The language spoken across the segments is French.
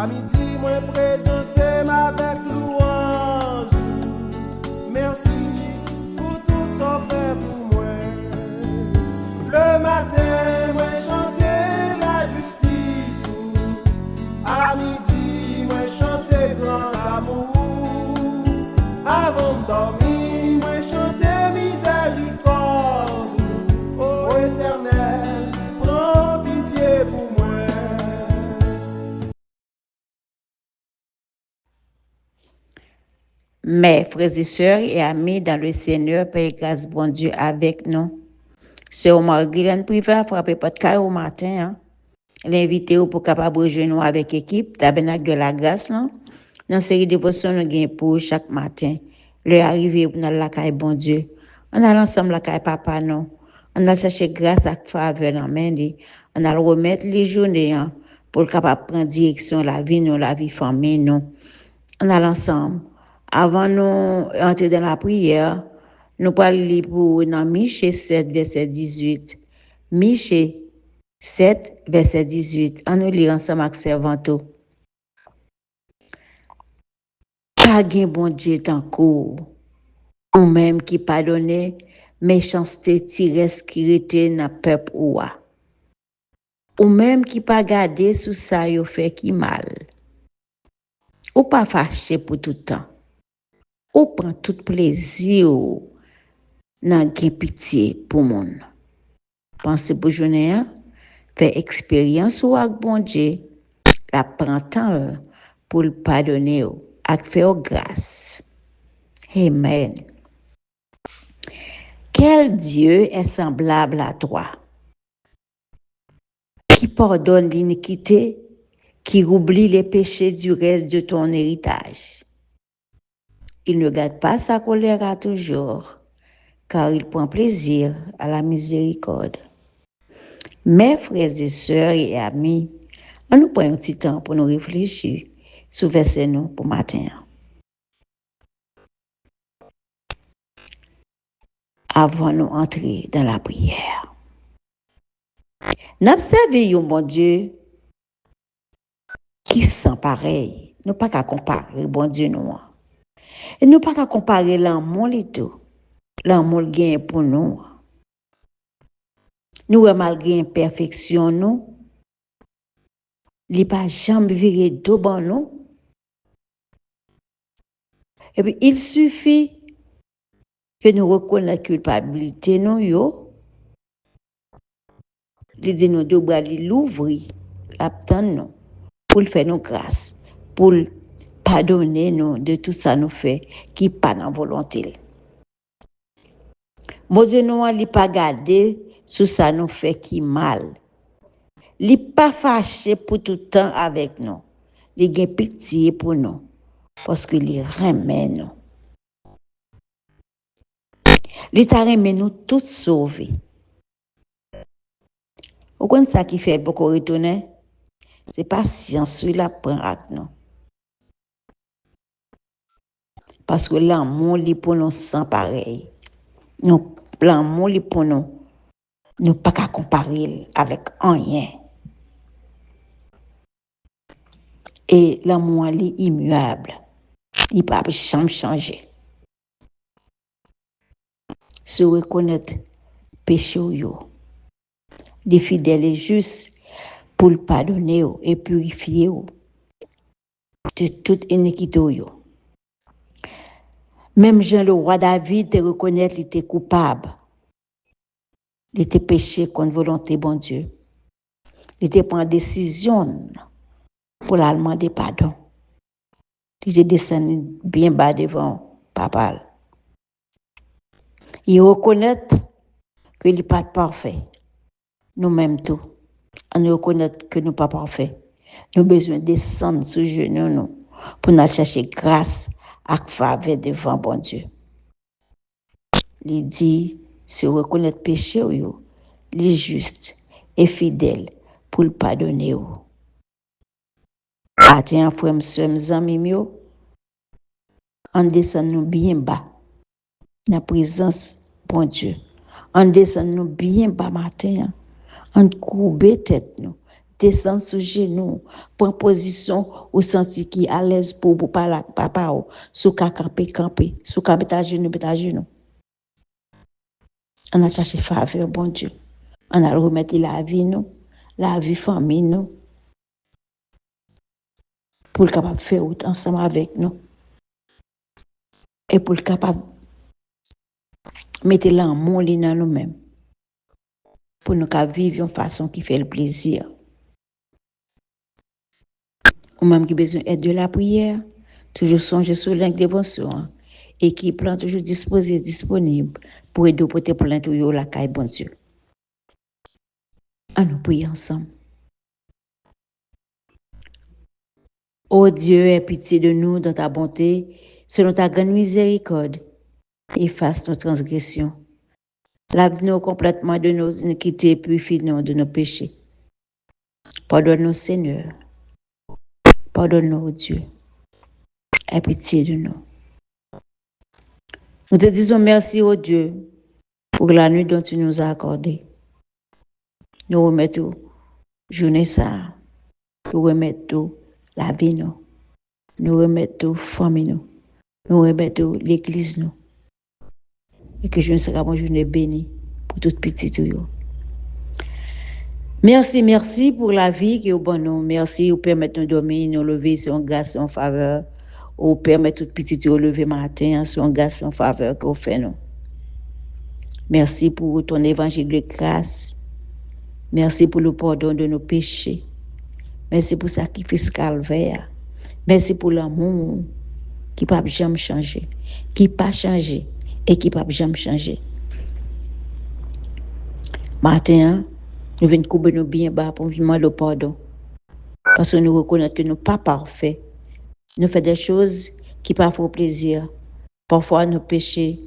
midi, moi présenter avec louange. Merci pour tout ça fait pour moi. Le matin, moi chanter la justice. À midi, moi chanter grand amour. Avant de dormir, moi chanter miséricorde. Ô Éternel, prends pitié pour moi. Mes frères et sœurs et amis dans le Seigneur, Père grâce bon Dieu avec nous. Sœur Marguerite privé a frappé podcast au matin. Hein. L'invité pour capable rejoindre avec l'équipe Tabernacle de la Grâce. Dans la série de dévotion, nous gagnons pour chaque matin. Le arrivé dans la caille bon Dieu. On a ensemble la caille papa non. On a cherché grâce à faveur dans main. On a remettre les journées hein, pour capable prendre direction la vie nous, la vie famille nous. On a ensemble. Avant nous entrer dans la prière, nous parlons pour dans Michée 7, verset 18. Michée 7, verset 18. On nous lit ensemble avec Servanto. Pas gain bon Dieu tant court, ou même qui pardonne, méchanceté tiresse qui rete dans peuple ouah. Ou même qui pas garder sous ça yo fait qui mal. Ou pas fâché pour tout temps. Ou prend tout plaisir nan gen pitié pour moun. Pensez pour journée fait expérience ou ak bon Dieu, la prend temps pour le pardonner ak faire grâce. Amen. Quel Dieu est semblable à toi, qui pardonne l'iniquité, qui oublie les péchés du reste de ton héritage. Il ne garde pas sa colère à toujours, car il prend plaisir à la miséricorde. Mes frères et sœurs et amis, on nous prend un petit temps pour nous réfléchir sur verset nous pour matin. Avant nous entrer dans la prière. N'observez un bon Dieu qui sent pareil. Nous pas qu'à comparer bon Dieu nous. Et nous pas qu'à comparer l'amour et tout. L'amour gain pour nous. Nous malgré imperfection nous. Il pas jamais viré dos bon nous. Et puis il suffit que nous reconnaissons la culpabilité nous yo. Il dit nous devons l'ouvrir, l'attendre nous pour faire nous grâce, pour pardonner nous de tout ça nous fait qui pas dans volonté. Mon Dieu nous il pas garder sous ça nous fait qui mal. Il pas fâché pour tout temps avec nous. Il a pitié pour nous parce qu'il remet nous. Il t'a remis nous toutes sauvés. Vous connaissez ça qui fait beaucoup retourner? C'est patience qu'il apprend avec nous. Parce que l'amour li pour nous sans pareil. Nous l'amour li pour nous pas qu'à comparer avec rien. Et l'amour li immuable. Il pas jamais changer. Se reconnaître péché yo. Les fidèles et justes pour le pardonner et purifier de toute iniquité. Même Jean le roi David te reconnaître qu'il était coupable. Il était péché contre volonté bon Dieu. Il était prend décision pour la demander pardon. Il était descendu bien bas devant papa. Il reconnaît qu'il n'est pas parfait. Nous-mêmes tout. On reconnaît que nous ne sommes pas parfaits. Nous avons besoin de descendre sous genoux nous pour nous chercher grâce et faveur devant bon Dieu. Il dit, se reconnaître péché, il est juste et fidèle pour le pardonner. Attends, frère, mes amis, on descend nous bien bas dans la présence bon Dieu. On descend nous bien bas matin. On courbe tête nous, descendre sous genoux, prendre position ou sentir qui à l'aise pour parler avec papa ou sous camper, sous camper ta genou. On a cherché faveur, bon Dieu. On a remettre la vie nous, la vie famille nous, pour le capable faire autre ensemble avec nous. Et pour le capable mettre l'amour dans nous-mêmes. Pour nous vivre de façon qui fait le plaisir. Ou même qui a besoin d'aide de la prière, toujours songer sur l'intervention et qui prend toujours disposé, disponible pour aider pour te plaindre pour la caille, bon Dieu. À nous prier ensemble. Ô Dieu, aie pitié de nous dans ta bonté, selon ta grande miséricorde, efface nos transgressions. Lave-nous complètement de nos iniquités et purifie-nous de nos péchés. Pardonne-nous, Seigneur. Pardonne-nous, Dieu. Aie pitié de nous. Nous te disons merci, ô Dieu, pour la nuit dont tu nous as accordée. Nous remettons journée ça. Nous remettons la vie, nous remettons famille, nous remettons l'église, nous. Et que je ne serai pas une journée bénie pour toute petite. Merci pour la vie qui est au bon nous. Merci pour permettre nous de dormir, nous lever sur grâce en faveur. Ou permettre toute petite de lever matin sur grâce en faveur que vous faites nous. Merci pour ton évangile de grâce. Merci pour le pardon de nos péchés. Merci pour le sacrifice calvaire. Merci pour l'amour qui ne peut jamais changer, qui n'a pas changé et qui ne peut jamais changer. Matin, nous venons couper nos bien bas pour nous demander le pardon. Parce que nous reconnaissons que nous ne sommes pas parfaits. Nous faisons des choses qui ne font pas plaisir. Parfois, nous péchons.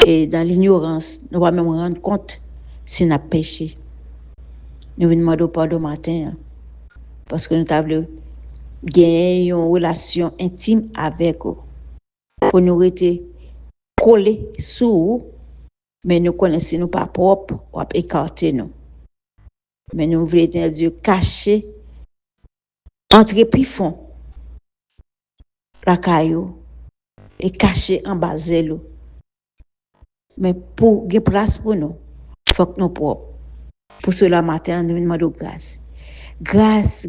Et dans l'ignorance, nous ne pouvons même rendre compte si nous avons péché. Nous venons demander le pardon matin. Parce que nous avons gagné une relation intime avec eux. Pour nous rester collés sur eux, mais nous connaissons nous pas propres, ou écarter nous. Mais nous voulons Dieu cacher, entrer plus fond, la caillou, et cacher en bas de mais pour gagner place pour nous, il faut que nous propres. Pour cela, matin, nous demandons grâce. Grâce,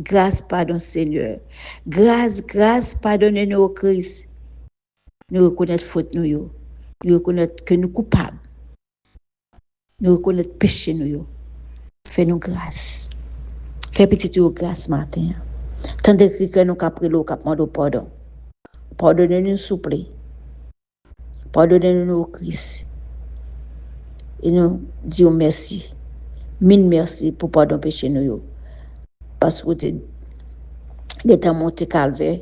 pardon, Seigneur. Grâce, pardonnez-nous au Christ. Nous reconnaissons faute nous. Nous reconnaissons que nous sommes coupables. Nous reconnaissons péché nous. Fais-nous grâce. Fais petite grâce matin. Tant de cris que nous avons l'eau, nous avons pardon. Pardonnez-nous, s'il vous plaît. Pardonnez-nous au Christ. Et nous disons merci. Mille merci pour pardon péché nous. Parce que tu es monté calvaire.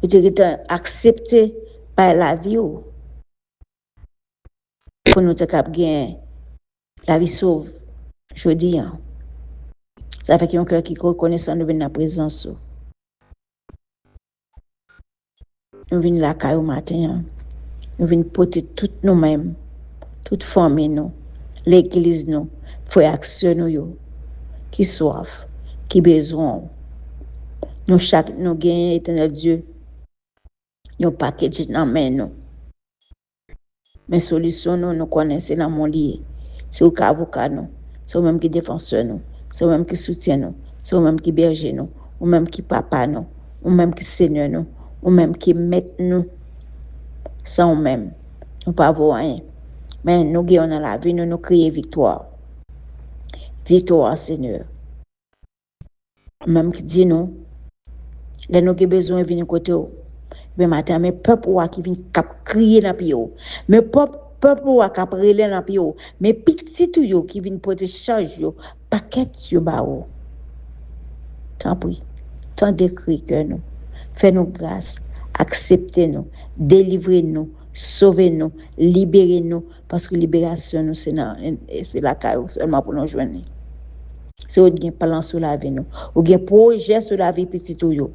Tu es accepté par la vie. Pour nous gagner la vie sauve. Je dis. Ça fait qu'il y a un cœur qui reconnaît ça, nous venons à la présence. Nous venons la caille au matin. Nous venons porter toutes nous-mêmes, toute famille, nous, l'église, nous, frères et sœurs, nous, qui soif, qui besoin. Nous, chaque, nous gagnons, éternel Dieu, nous package dans main, nous. Mais solution, nous connaissons dans mon lit. C'est au cas nous. C'est au même qui défenseur, nous. C'est au même qui soutient, nous. C'est au même qui berger, nous. Au même qui papa, nous. Au même qui seigneur, nous. Ou même qui mettent nous sans même. Nous pas avoir rien. Mais nous gagnons dans la vie, nous crions victoire. Victoire, Seigneur. Même qui dit nous, les nous qui besoin de venir côté. Mais matin, mais peuple qui vient crier dans le pied. Mais peuple qui relève dans le pied. Mais petit tout qui vient porter charge, paquet yo ba ou. Tant pis. Tant de cris que nous. Fais-nous grâce, acceptez-nous, délivrez-nous, sauvez-nous, libérez-nous, parce que libération, nous, c'est la caillou seulement pour nous joindre. C'est où il plan sur la vie, nous. Ou il projet sur la vie petit tout,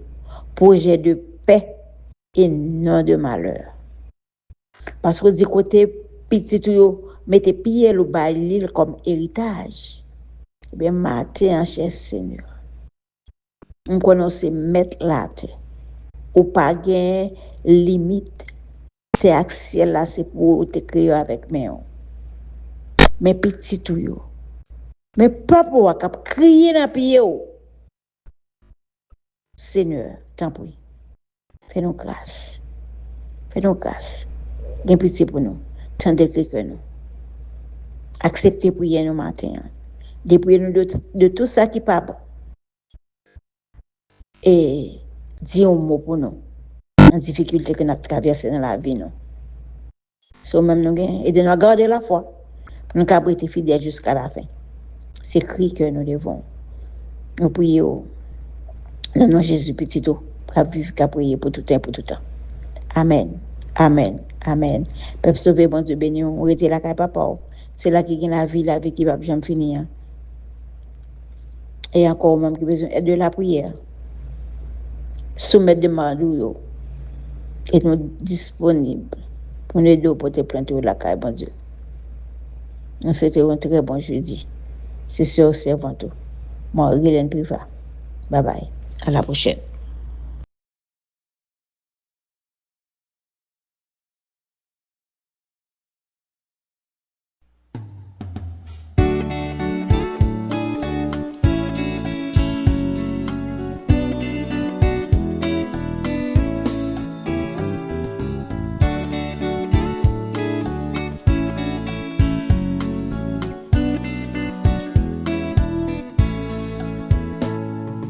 projet de paix et non de malheur. Parce que du côté petit tout, mettez pied le bail comme héritage. Eh bien, matin, cher Seigneur, on connaît mettre la terre. Ou pas gain limite. C'est axial là, c'est pour te créer avec moi. Mais petit tout yo. Mais papa wa kap crier dans pied yo. Seigneur, t'en prie. Fais-nous grâce. Fais-nous grâce. Gain pitié pour nous. Tant de que nous. Acceptez prier nous matin. Dépouillez-nous de tout ça qui pas bon. Et dis un mot pour nous. En difficulté que nous avons traversé dans la vie. C'est même nous et de nous garder la foi. Pour nous être fidèles jusqu'à la fin. C'est Christ que nous devons. Nous prions. Dans nom de Jésus, petit tout. Qu'à vivre, qu'à prier pour tout temps, pour tout temps. Amen. Amen. Amen. Peuple sauvé, bon Dieu béni, on retient la caille papa. C'est là qui gagne la vie qui va jamais finir. Et encore même qui besoin de la prière. Soumettre de Madou et nous disponibles pour nous aider pour te planter la caille, bon Dieu. Nous souhaitons un très bon jeudi. C'est sûr, servant tout. Moi, Guylaine Priva. Bye bye. À la prochaine.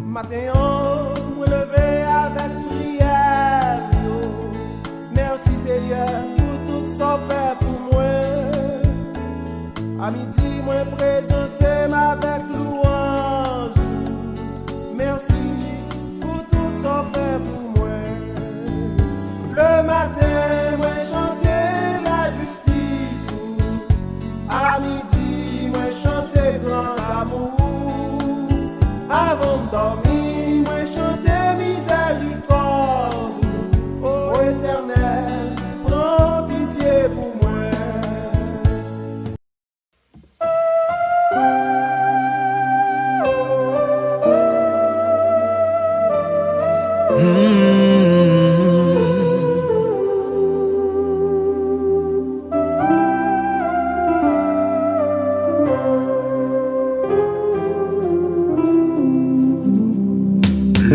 Matin, me lever avec prière. Merci Seigneur pour tout ça fait pour moi. À midi, moi présenter avec louange. Merci pour tout ça fait pour moi. Le matin, moi chanter la justice. À midi, moi chanter grand amour. Avant de dormir, moi chanter miséricorde. Ô Éternel, prends pitié pour moi.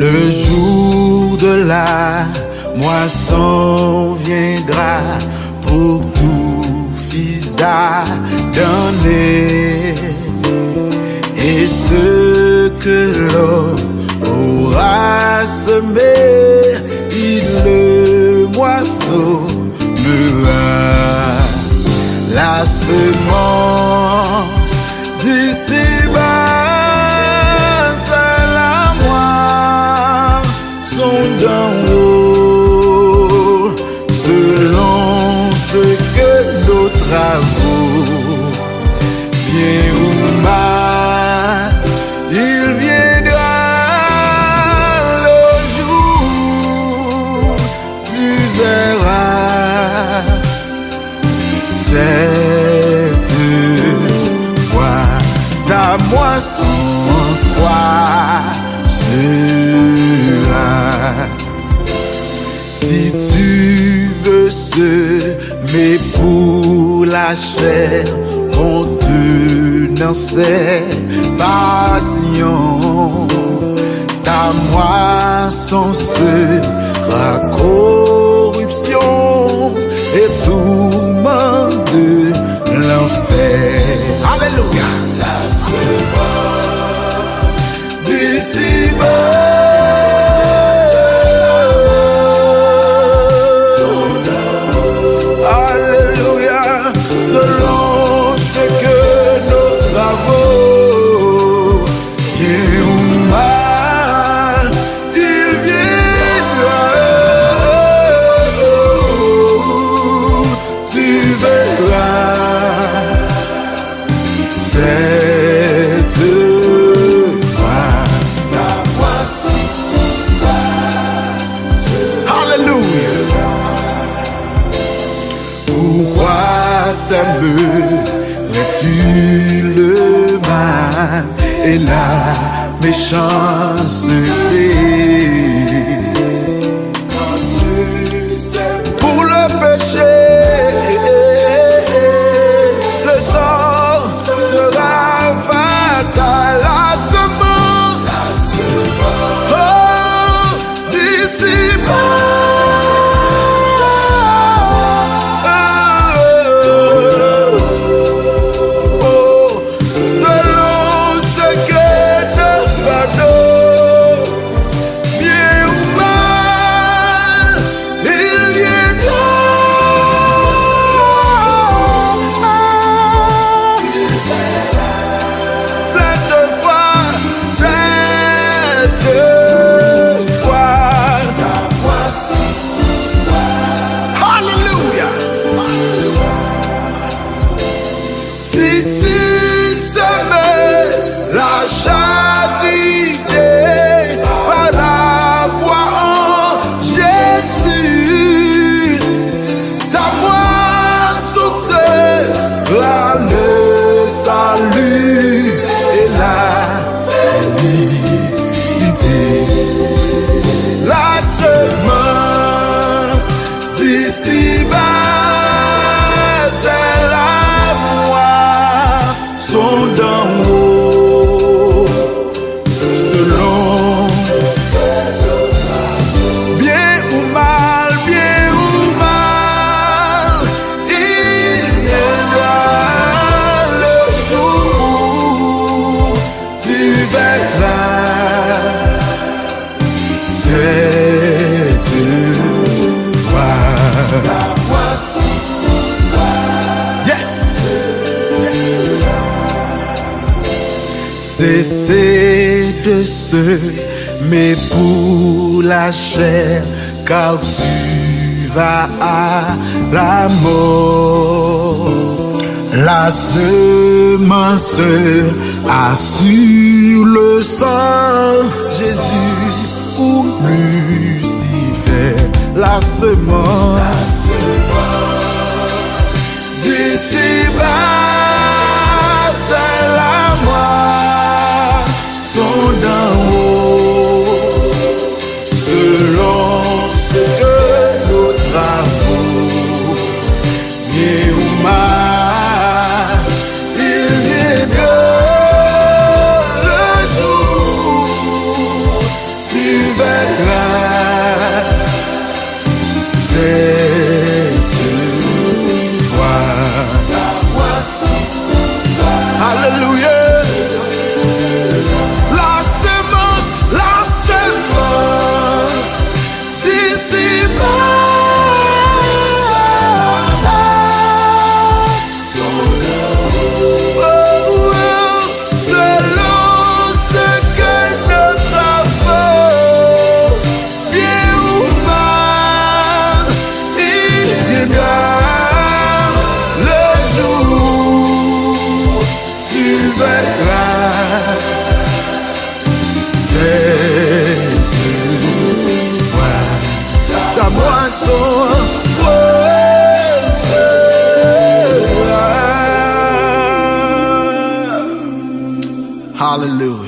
Le jour de la moisson viendra pour tout fils d'Adam. Et ce que l'homme aura semé, il le moissonnera. La semence d'ici-bas, d'en haut, selon ce que nos travaux, bien ou mal, il viendra le jour, tu verras cette fois ta moisson en toi sera. Si tu veux semer pour la chair, on te n'en sait passion. Ta moisson sera corruption et tourment de l'enfer. Alléluia. La semence d'ici-bas, selon ce que nos travaux, bien ou mal, il viendra. Tu verras cette fois ta voix. et la méchanceté. Pour le péché, le sang sera fatal. La semence, oh, d'ici-bas. Si tu semais la charité par la foi en Jésus, ta moisson sera le salut et la félicité. La semence d'ici-bas, sont d'en haut, selon bien ou mal, il viendra le jour, tu verras cette gloire. Cessez de semer pour la chair, car tu vas à la mort. La semence assure le sang, Jésus ou Lucifer. La semence d'ici-bas, c'est la sont d'en haut, selon ce que nos travaux, bien ou mal, il viendra le jour, tu verras cette gloire. Alléluia. Ta moisson, hallelujah.